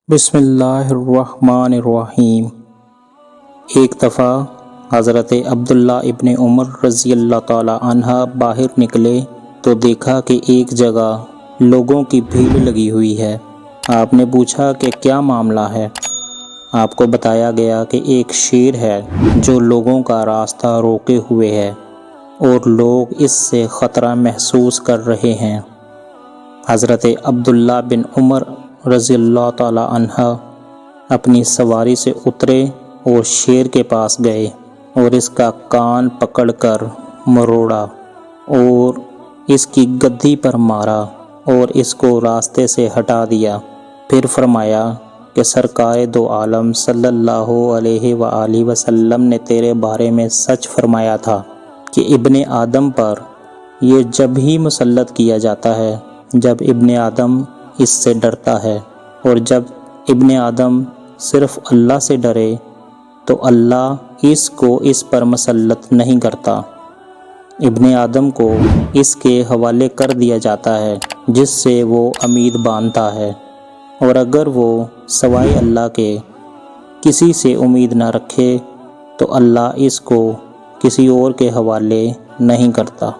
بسم اللہ الرحمن الرحیم۔ ایک دفعہ حضرت عبداللہ ابن عمر رضی اللہ تعالی عنہ باہر نکلے تو دیکھا کہ ایک جگہ لوگوں کی بھیڑ لگی ہوئی ہے۔ آپ نے پوچھا کہ کیا معاملہ ہے؟ آپ کو بتایا گیا کہ ایک شیر ہے جو لوگوں کا راستہ روکے ہوئے ہے اور لوگ اس سے خطرہ محسوس کر رہے ہیں۔ حضرت عبداللہ بن عمر رضی اللہ تعالی عنہ اپنی سواری سے اترے اور شیر کے پاس گئے اور اس کا کان پکڑ کر مروڑا اور اس کی گدی پر مارا اور اس کو راستے سے ہٹا دیا۔ پھر فرمایا کہ سرکار دو عالم صلی اللہ علیہ وآلہ وسلم نے تیرے بارے میں سچ فرمایا تھا کہ ابن آدم پر یہ جب ہی مسلط کیا جاتا ہے جب ابن آدم اس سے ڈرتا ہے، اور جب ابن آدم صرف اللہ سے ڈرے تو اللہ اس کو اس پر مسلط نہیں کرتا۔ ابن آدم کو اس کے حوالے کر دیا جاتا ہے جس سے وہ امید باندھتا ہے، اور اگر وہ سوائے اللہ کے کسی سے امید نہ رکھے تو اللہ اس کو کسی اور کے حوالے نہیں کرتا۔